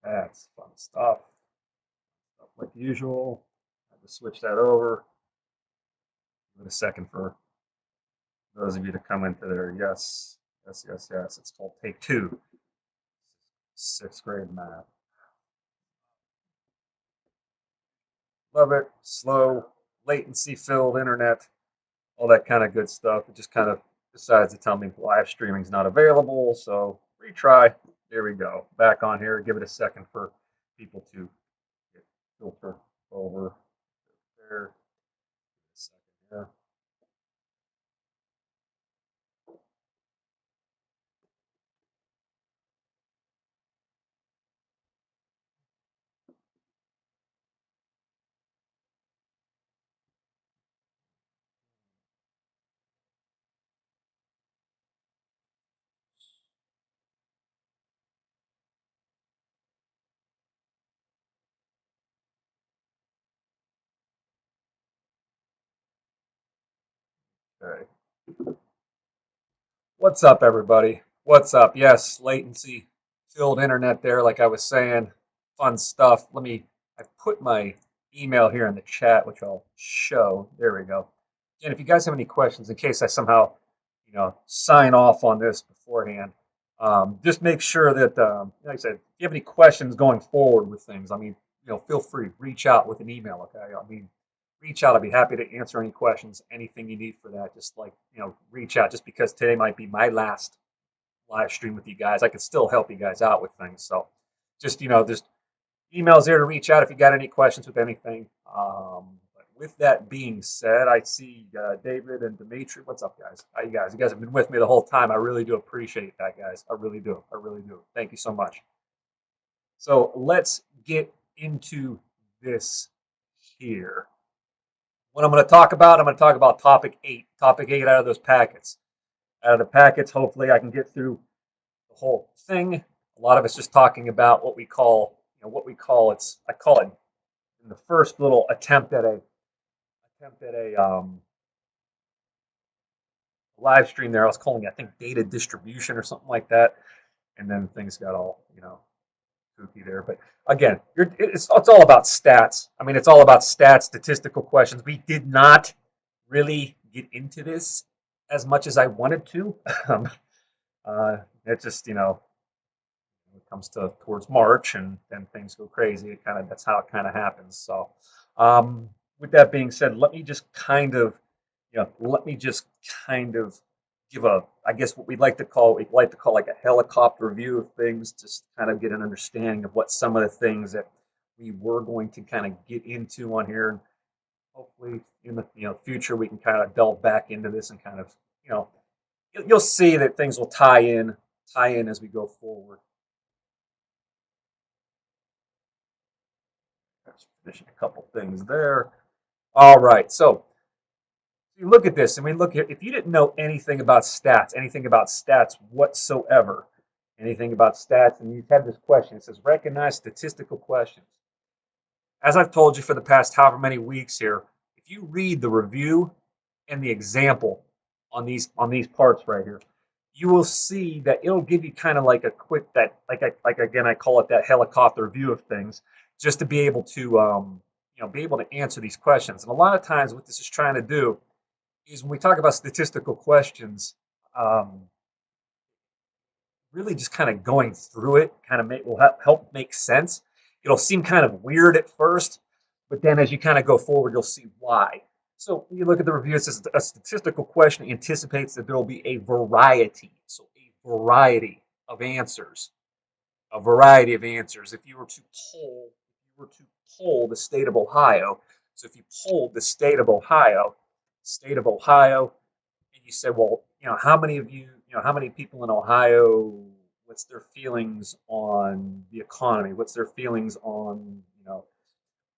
That's fun stuff. Like usual, I have to switch that over. Give it a second for those of you to come into there. Yes, yes, yes, yes. It's called Take Two, sixth grade math. Love it. Slow, latency filled internet, all that kind of good stuff. It just kind of decides to tell me live streaming's not available. So retry. There we go. Back on here. Give it a second for people to get filtered over there. A second here. Okay. What's up, everybody? What's up? Yes, latency filled internet there, like I was saying. Fun stuff. I put my email here in the chat, which I'll show. There we go. And if you guys have any questions, in case I somehow, sign off on this beforehand, just make sure that, like I said, if you have any questions going forward with things, feel free, reach out with an email, okay? Reach out. I'd be happy to answer any questions, anything you need for that. Just reach out. Just because today might be my last live stream with you guys, I can still help you guys out with things. So just emails there to reach out if you got any questions with anything. But with that being said, I see David and Dimitri. What's up, guys? How you guys? You guys have been with me the whole time. I really do appreciate that, guys. I really do. I really do. Thank you so much. So let's get into this here. What I'm going to talk about topic eight. Topic eight out of those packets. Out of the packets, hopefully I can get through the whole thing. A lot of it's just talking about I call it in the first little attempt at a live stream there. I was calling it, I think, data distribution or something like that. And then things got all, kooky there. But again, it's all about stats. I mean, it's all about stats, statistical questions. We did not really get into this as much as I wanted to. It just, when it comes to towards March and then things go crazy, that's how it kind of happens. So, with that being said, let me just kind of give I guess what we'd like to call like a helicopter view of things, just kind of get an understanding of what some of the things that we were going to kind of get into on here, and hopefully in the future we can kind of delve back into this and kind of you know you'll see that things will tie in as we go forward. Just finishing a couple things there. All right, so you look at this and we look at if you didn't know anything about stats whatsoever, anything about stats, and you've had this question, it says recognize statistical questions. As I've told you for the past however many weeks here, if you read the review and the example on these parts right here, you will see that it'll give you kind of like a quick that like again I call it that helicopter view of things, just to be able to be able to answer these questions. And a lot of times, what this is trying to do is when we talk about statistical questions, um, really just kind of going through it will help make sense. It'll seem kind of weird at first, but then as you kind of go forward, you'll see why. So when you look at the review, it says a statistical question anticipates that there will be a variety. So a variety of answers. A variety of answers. If you were to poll the state of Ohio, so if you polled the state of Ohio, and you said, well, how many of you, how many people in Ohio, what's their feelings on the economy? What's their feelings on,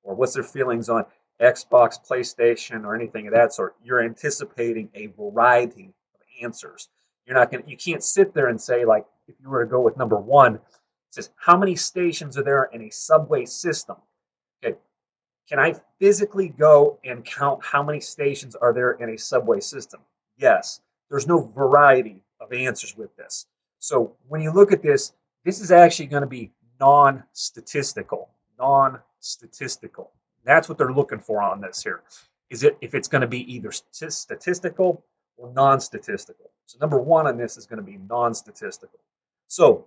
or what's their feelings on Xbox, PlayStation, or anything of that sort? You're anticipating a variety of answers. You can't sit there and say, like, if you were to go with number one, it says, how many stations are there in a subway system? Okay, can I physically go and count how many stations are there in a subway system? Yes. There's no variety of answers with this. So when you look at this, this is actually going to be non-statistical. Non-statistical. That's what they're looking for on this here. Is it if it's going to be either statistical or non-statistical? So number one on this is going to be non-statistical. So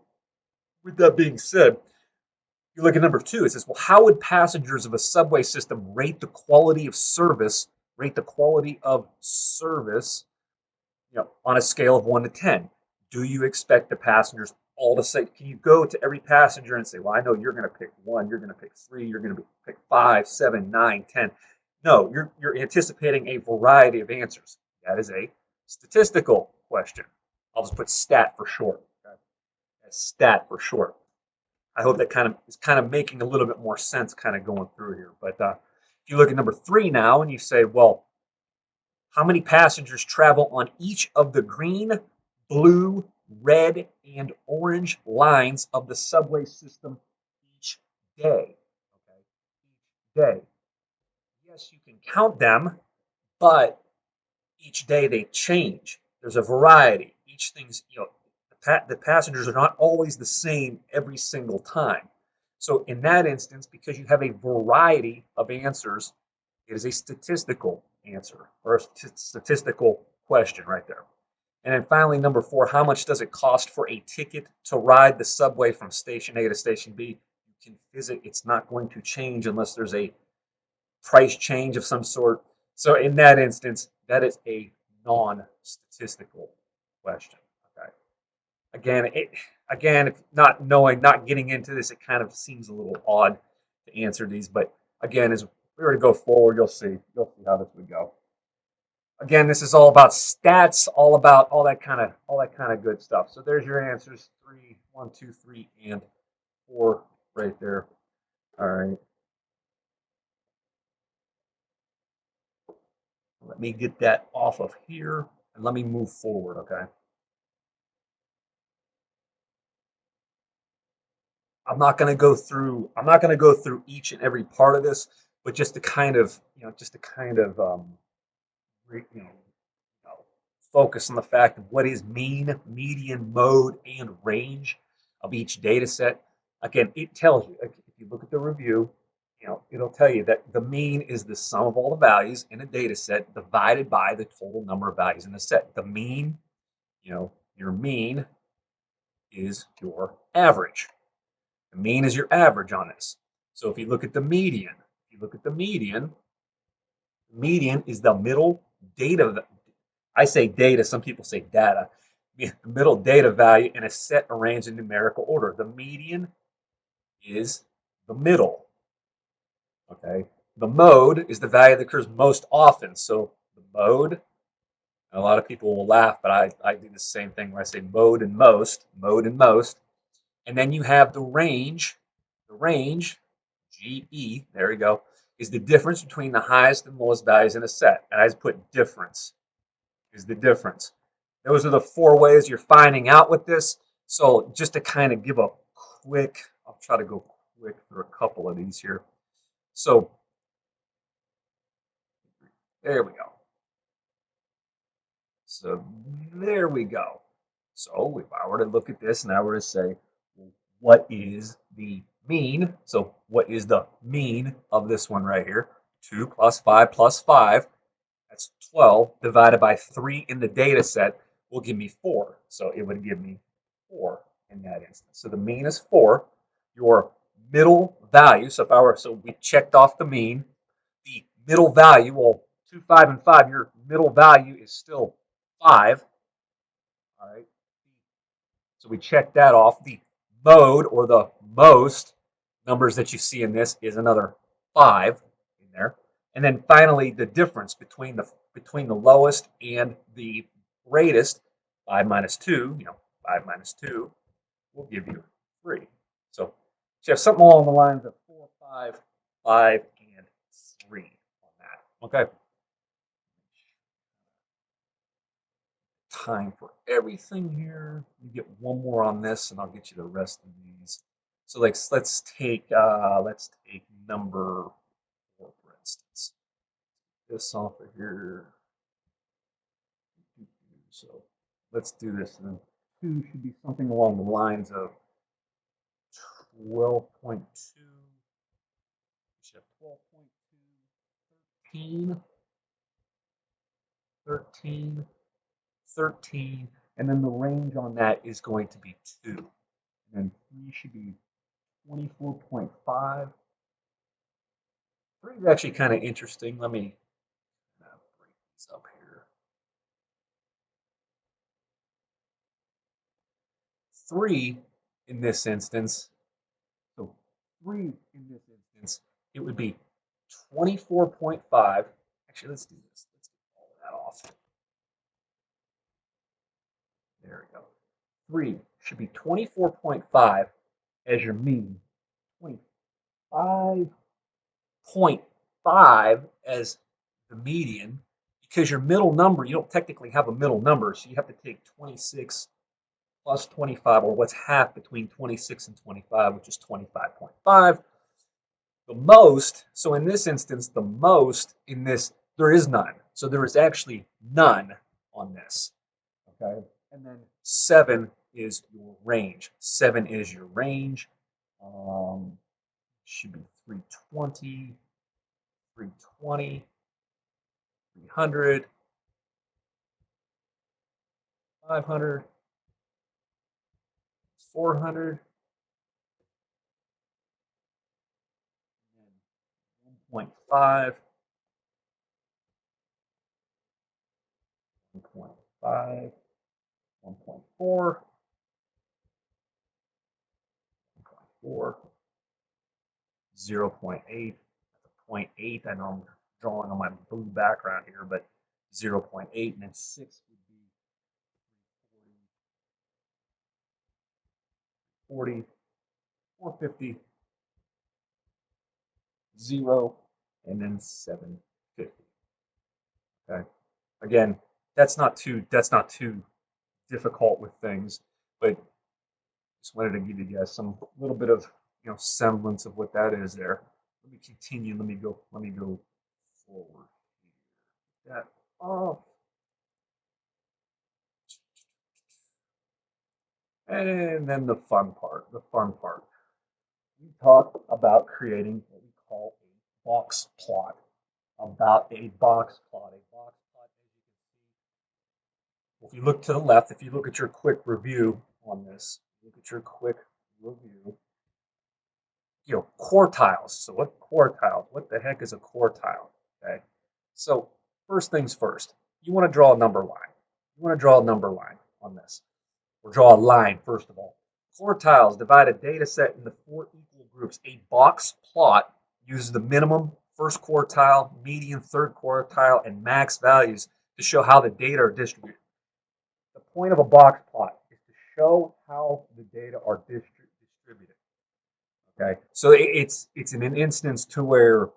with that being said, you look at number two. It says, well, how would passengers of a subway system rate the quality of service? Rate the quality of service, on a scale of 1 to 10. Do you expect the passengers all to say? Can you go to every passenger and say, well, I know you're going to pick 1, you're going to pick 3, you're going to pick 5, 7, 9, 10. No, you're anticipating a variety of answers. That is a statistical question. I'll just put stat for short. Okay? Stat for short. I hope that is kind of making a little bit more sense kind of going through here. But if you look at number 3 now and you say, well, how many passengers travel on each of the green, blue, red, and orange lines of the subway system each day? Okay, each day. Yes, you can count them, but each day they change. There's a variety. Each thing's, the passengers are not always the same every single time. So in that instance, because you have a variety of answers, it is a statistical answer or a statistical question right there. And then finally, number 4, how much does it cost for a ticket to ride the subway from station A to station B? You can visit. It's not going to change unless there's a price change of some sort. So in that instance, that is a non-statistical question. Okay. Again, if not knowing, not getting into this, it kind of seems a little odd to answer these. But again, as we were to go forward, you'll see how this would go. Again, this is all about stats, all about all that kind of good stuff. So there's your answers: 3, 1, 2, 3, and 4 right there. All right. Let me get that off of here and let me move forward. Okay. I'm not going to go through each and every part of this, but just to kind of focus on the fact of what is mean, median, mode, and range of each data set. Again, it tells you, if you look at the review, it'll tell you that the mean is the sum of all the values in a data set divided by the total number of values in the set. The mean, your mean is your average. The mean is your average on this. So if you look at the median, median is the middle data. I say data, some people say data. The middle data value in a set arranged in numerical order. The median is the middle. Okay. The mode is the value that occurs most often. So the mode, a lot of people will laugh, but I do the same thing where I say mode and most, And then you have the range. The range, GE, there we go, is the difference between the highest and lowest values in a set. And I just put difference is the difference. Those are the 4 ways you're finding out with this. So just to kind of give a quick, I'll try to go quick through a couple of these here. So there we go. So there we go. So if I were to look at this and I were to say, what is the mean? So what is the mean of this one right here? 2 plus 5 plus 5. That's 12 divided by 3 in the data set will give me 4. So it would give me 4 in that instance. So the mean is 4. Your middle value, so we checked off the mean. The middle value, well, 2, 5, and 5, your middle value is still 5. All right. So we checked that off. The mode or the most numbers that you see in this is another 5 in there. And then finally, the difference between the lowest and the greatest, 5 minus 2, 5 minus 2 will give you 3. So you have something along the lines of 4, 5, 5, and 3 on that. Okay. Time for everything here. You get one more on this, and I'll get you the rest of these. So let's take number 4 for instance. This off of here. So let's do this. And then 2 should be something along the lines of 12.2, we should have 12.2, 13, 13, and then the range on that is going to be 2. And then 3 should be 24.5. 3 is actually kind of interesting. Let me break these up here. 3 in this instance, so 3 in this instance, it would be 24.5. Actually, let's do this. Let's get all of that off. There we go. 3 should be 24.5 as your mean. 25.5 as the median, because your middle number, you don't technically have a middle number, so you have to take 26 plus 25, or what's half between 26 and 25, which is 25.5. The most, so in this instance, the most in this, there is none. So there is actually none on this. Okay. And then 7 is your range. 7 is your range. Should be 320, 320, 300, 500, 400, 1.5, 1.5, 1.4, 1.4, 0.8, 0.8. I know I'm drawing on my blue background here, but 0.8, and then 6 would be 40, 450, 0, and then 750. Okay. Again, that's not too difficult with things, but just wanted to give you guys some little bit of semblance of what that is there. Let me continue. Let me go forward. That off. And then the fun part. We talk about creating what we call a box plot. About a box plot. A box plot, as you can see. If you look to the left, if you look at your quick review on this, look at your quick review. Quartiles. So what quartiles? What the heck is a quartile? Okay. So first things first, you want to draw a number line. You want to draw a number line on this. Or draw a line, first of all. Quartiles divide a data set into 4 equal groups. A box plot uses the minimum, first quartile, median, third quartile, and max values to show how the data are distributed. The point of a box plot is to show how the data are distributed. Okay, so it's in an instance to where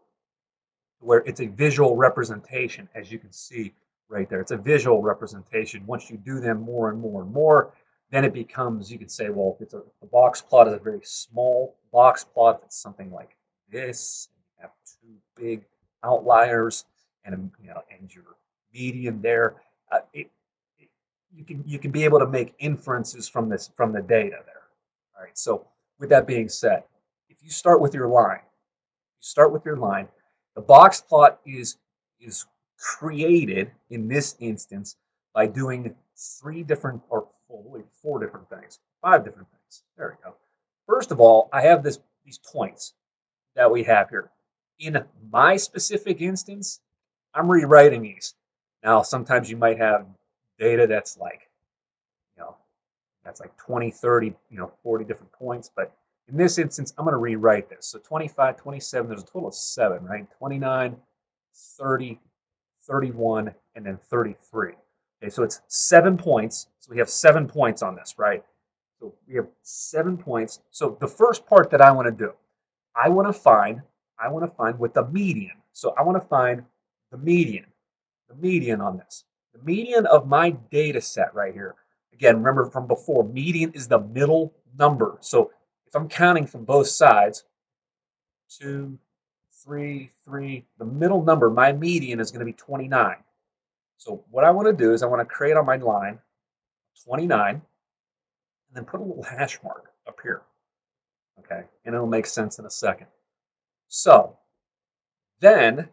it's a visual representation, as you can see right there. It's a visual representation. Once you do them more and more and more, then it becomes, you could say, well, if it's a box plot is a very small box plot, it's something like this. You have 2 big outliers and and your median there. You can be able to make inferences from the data there. All right. So with that being said, if you start with your line, the box plot is created in this instance by doing 3 different, or 4 different things, 5 different things. There we go. First of all, I have these points that we have here. In my specific instance, I'm rewriting these. Now, sometimes you might have data that's like, 20, 30, 40 different points, but in this instance, I'm going to rewrite this. So 25, 27, there's a total of 7, right? 29, 30, 31, and then 33. Okay, so it's 7 points. So we have 7 points on this, right? So we have 7 points. So the first part that I want to do, I want to find what the median. So I want to find the median on this. The median of my data set right here. Again, remember from before, median is the middle number. So if I'm counting from both sides, 2, 3, 3, the middle number, my median is going to be 29. So what I want to do is I want to create on my line 29 and then put a little hash mark up here. Okay. and it'll make sense in a second. So then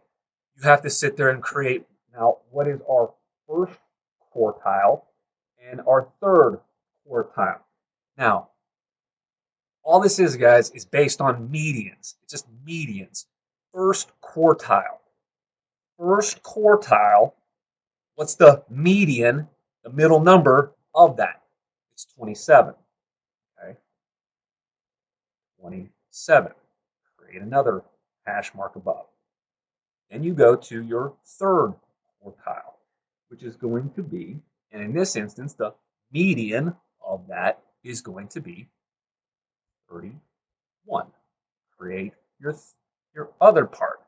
you have to sit there and create now what is our first quartile and our third quartile. Now, all this is, guys, is based on medians. It's just medians. First quartile. First quartile, what's the median, the middle number of that? It's 27. Okay, 27. Create another hash mark above. Then you go to your third quartile, which is going to be, and in this instance, the median of that is going to be 31. Create your other part.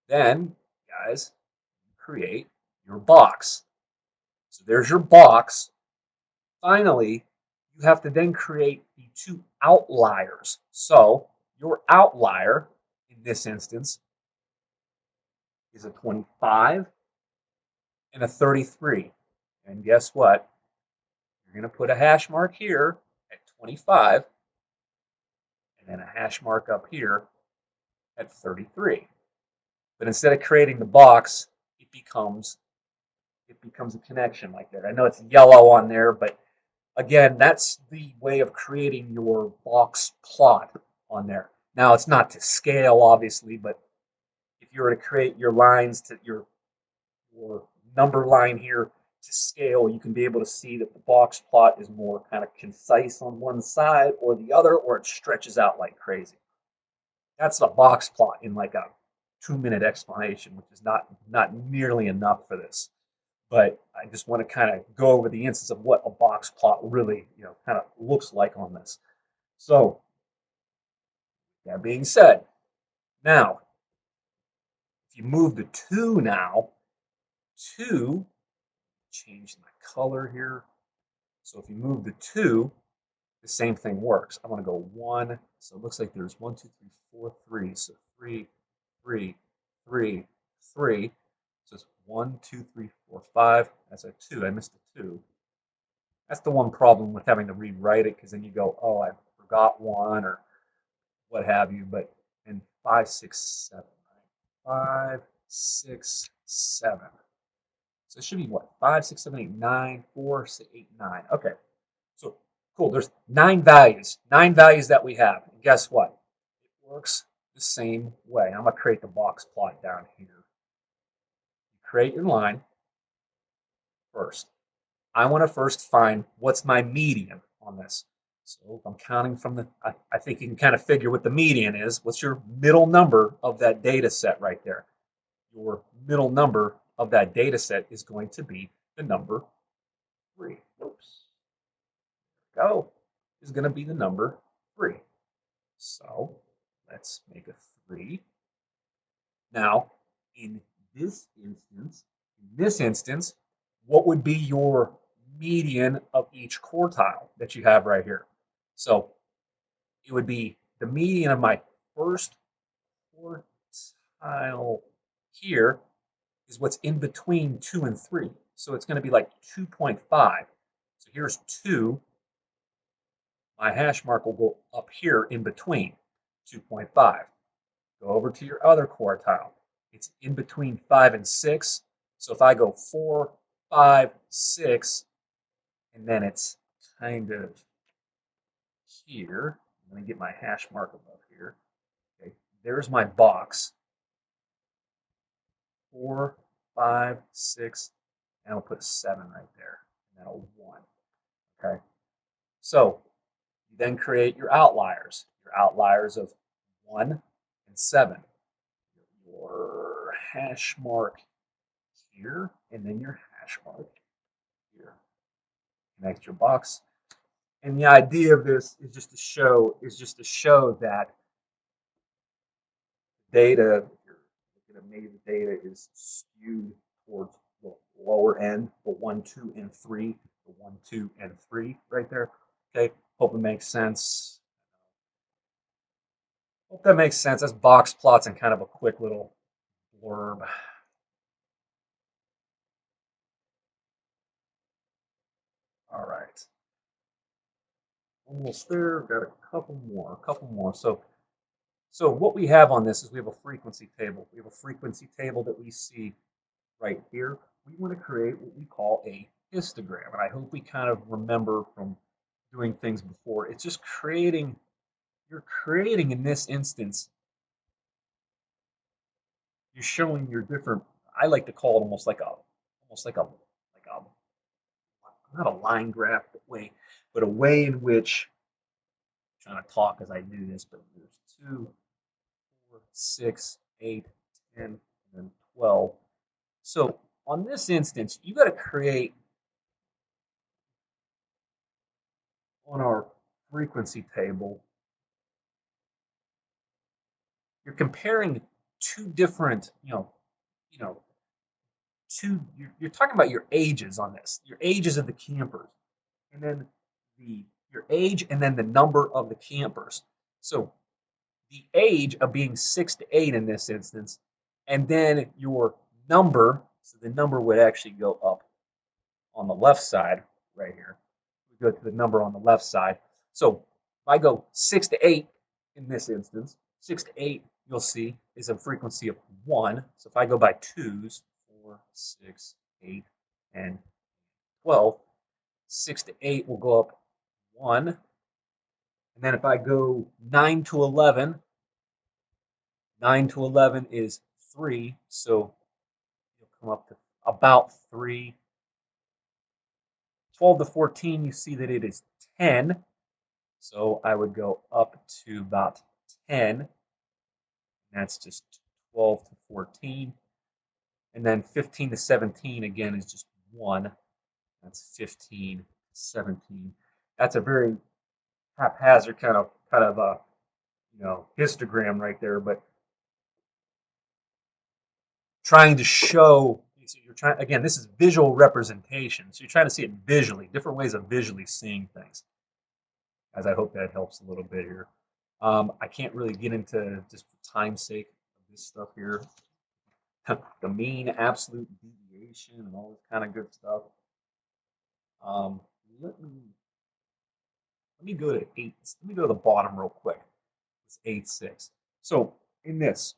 Then, guys, create your box. So there's your box. Finally, you have to then create the two outliers. So your outlier, in this instance, is a 25 and a 33. And guess what? You're going to put a hash mark here at 25 and then a hash mark up here at 33. But instead of creating the box, it becomes a connection like that. I know it's yellow on there, but again, that's the way of creating your box plot on there. Now, it's not to scale, obviously, but if you were to create your lines to your number line here to scale, you can be able to see that the box plot is more kind of concise on one side or the other, or it stretches out like crazy. That's a box plot in like a 2-minute explanation, which is not nearly enough for this. But I just want to kind of go over the instance of what a box plot really, kind of looks like on this. So that being said, now if you move the 2 now, 2, change my color here. So if you move the 2, the same thing works. I'm going to go 1. So it looks like there's 1, 2, 3, 4, 3. So 3, 3, 3, 3. So it's 1, 2, 3, 4, 5. That's a 2. I missed a 2. That's the one problem with having to rewrite it, because then you go, oh, I forgot one or what have you. But in 5, 6, 7, right? 5, 6, 7. So it should be what? 5, 6, 7, 8, 9, 4, 6, 8, 9. Okay. So cool. There's 9 values. 9 values that we have. And guess what? It works the same way. I'm going to create the box plot down here. You create your line first. I want to first find what's my median on this. So if I'm counting from I think you can kind of figure what the median is. What's your middle number of that data set right there? Your middle number of that data set is going to be the number 3. Oops. Go. Is going to be the number 3. So let's make a 3. Now, in this instance, what would be your median of each quartile that you have right here? So it would be the median of my first quartile here is what's in between 2 and 3. So it's going to be like 2.5. So here's 2. My hash mark will go up here in between 2.5. Go over to your other quartile. It's in between 5 and 6. So if I go 4, 5, 6, and then it's kind of here. I'm going to get my hash mark above here. Okay, there's my box. 4, 5, 6, and I'll put a 7 right there, and then a 1. Okay, so you then create your outliers of 1 and 7. Your hash mark here, and then your hash mark here. Connect your box. And the idea of this is just to show that data, if you're looking at maybe the data is skewed towards the lower end, the 1, 2, and 3, the 1, 2, and 3 right there. Okay, hope it makes sense. Hope that makes sense. That's box plots and kind of a quick little blurb. All right. Almost there. Got a couple more. So So what we have on this is we have a frequency table. We have a frequency table that we see right here. We want to create what we call a histogram. And I hope we kind of remember from doing things before. It's just creating, you're creating in this instance, you're showing your different, I like to call it almost like a, not a line graph way, but a way in which, I'm trying to talk as I do this, but there's 2, 4, 6, 8, 10, and then 12. So on this instance, you got to create on our frequency table, you're comparing two different, you know, you're talking about your ages on this, your ages of the campers, and then your age and then the number of the campers. So the age of being 6 to 8 in this instance, and then your number. So the number would actually go up on the left side right here. We go to the number on the left side. So if I go 6 to 8 in this instance, 6 to 8 you'll see is a frequency of 1. So if I go by twos, 4, 6, 8, and 12, 6 to 8 will go up 1. And then if I go 9 to 11, 9 to 11 is 3. So you'll come up to about 3. 12 to 14, you see that it is 10. So I would go up to about 10. That's just 12 to 14. And then 15 to 17, again, is just 1. That's 15 to 17. That's a very haphazard kind of a histogram right there, but trying to show, so you're trying, again, this is visual representation. So you're trying to see it visually, different ways of visually seeing things. As I hope that helps a little bit here. I can't really get into, just for time's sake, of this stuff here, the mean absolute deviation and all this kind of good stuff. Um, let me let me go to 8. Let me go to the bottom real quick. It's 8.6. So in this,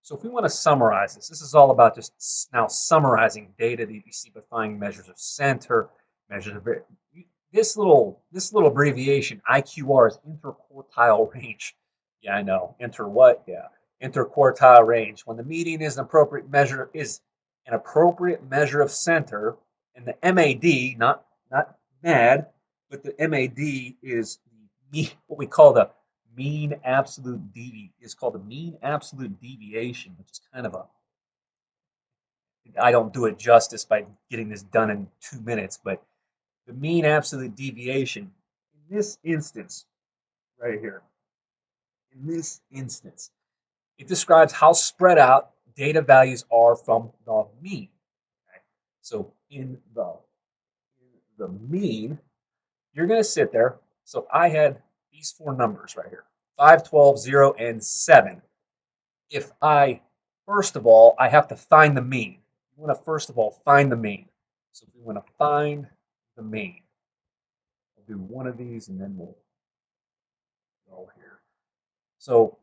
so if we want to summarize this, this is all about just now summarizing data that you see by finding measures of center, measures of this little abbreviation IQR is interquartile range. Yeah, I know. Inter what? Yeah, interquartile range. When the median is an appropriate measure of center, and the MAD, not mad, but the MAD is what we call the mean absolute is called the mean absolute deviation, which is kind of a, I don't do it justice by getting this done in 2 minutes, but the mean absolute deviation in this instance right here, in this instance, it describes how spread out data values are from the mean. Okay? So in the mean, you're going to sit there. So I had these 4 numbers right here, 5, 12, 0, and 7. If I, first of all, I have to find the mean. We want to first of all find the mean. So if we want to find the mean, I'll do one of these and then we'll go here. So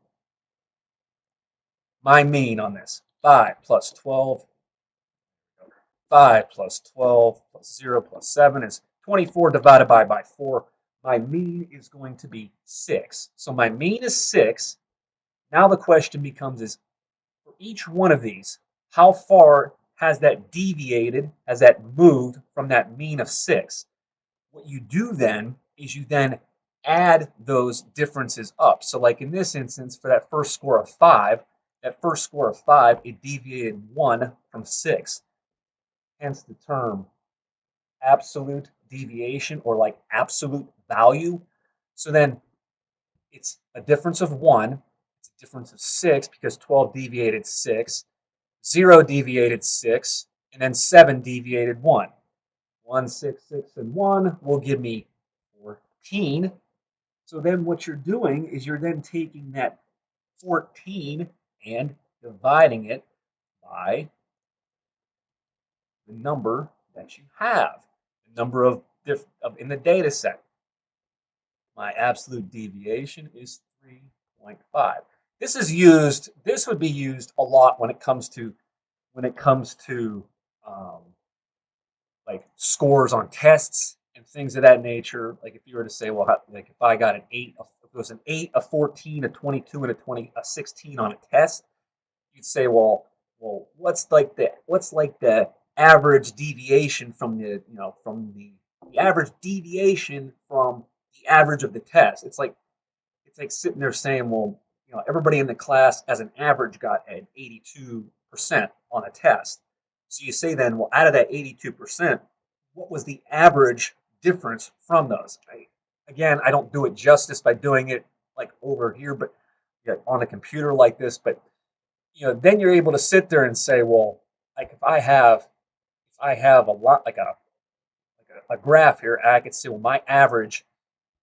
my mean on this, 5 plus 12, 5 plus 12 plus 0 plus 7 is 24 divided by 4. My mean is going to be 6. So my mean is 6. Now the question becomes is, for each one of these, how far has that deviated, has that moved from that mean of 6? What you do then is you then add those differences up. So like in this instance, for that first score of 5, it deviated 1 from 6. Hence the term absolute deviation, or like absolute value. So then it's a difference of 1, it's a difference of 6 because 12 deviated 6, 0 deviated 6, and then 7 deviated 1. 1, 6, 6, and 1 will give me 14. So then what you're doing is you're then taking that 14 and dividing it by the number that you have, the number of in the data set. My absolute deviation is 3.8. 0.5. This would be used a lot when it comes to um, like scores on tests and things of that nature. Like if you were to say, well, like if I got an 8, if it was an 8, a 14, a 22, and a 16 on a test, you'd say, what's like the average deviation from the average deviation from the average of the test. It's like sitting there saying, well, everybody in the class as an average got an 82% on a test. So you say then, well, out of that 82%, what was the average difference from those? Again, I don't do it justice by doing it like over here, but on a computer like this. But then you're able to sit there and say, well, like if I have a lot like a graph here, I could say, well, my average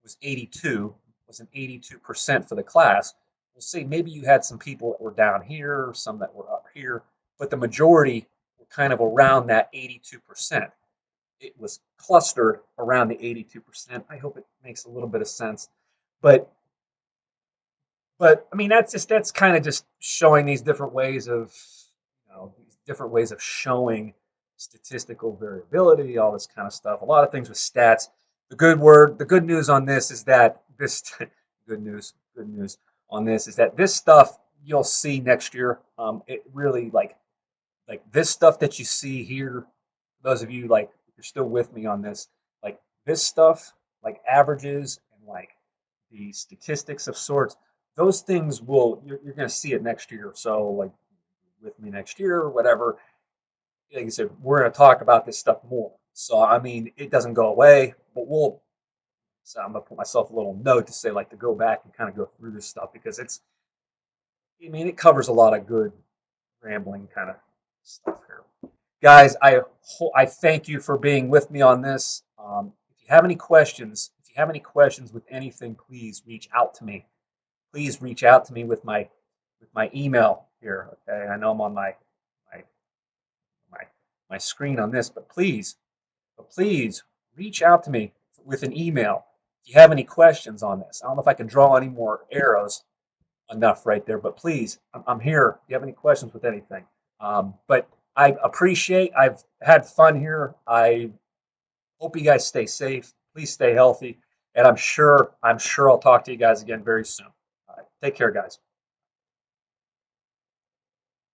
was 82, was an 82% for the class. We'll see, maybe you had some people that were down here, some that were up here, but the majority were kind of around that 82%. It was clustered around the 82%. I hope it makes a little bit of sense. But I mean, that's kind of just showing these different ways of these different ways of showing statistical variability, all this kind of stuff. A lot of things with stats. The good news on this is that this good news on this is that this stuff you'll see next year. It really like this stuff that you see here. Those of you like if you're still with me on this, like this stuff, like averages and like the statistics of sorts, those things you're going to see it next year. So like with me next year or whatever, like I said, we're going to talk about this stuff more. So I mean, it doesn't go away, but so I'm gonna put myself a little note to say like to go back and kind of go through this stuff because I mean, it covers a lot of good rambling kind of stuff here. Guys, I thank you for being with me on this. If you have any questions with anything, please reach out to me. Please reach out to me with my email here. Okay, I know I'm on my my my screen on this, but please reach out to me with an email if you have any questions on this. I don't know if I can draw any more arrows enough right there, but please, I'm here. If you have any questions with anything, but I've had fun here. I hope you guys stay safe. Please stay healthy, and I'm sure I'll talk to you guys again very soon. All right, take care, guys.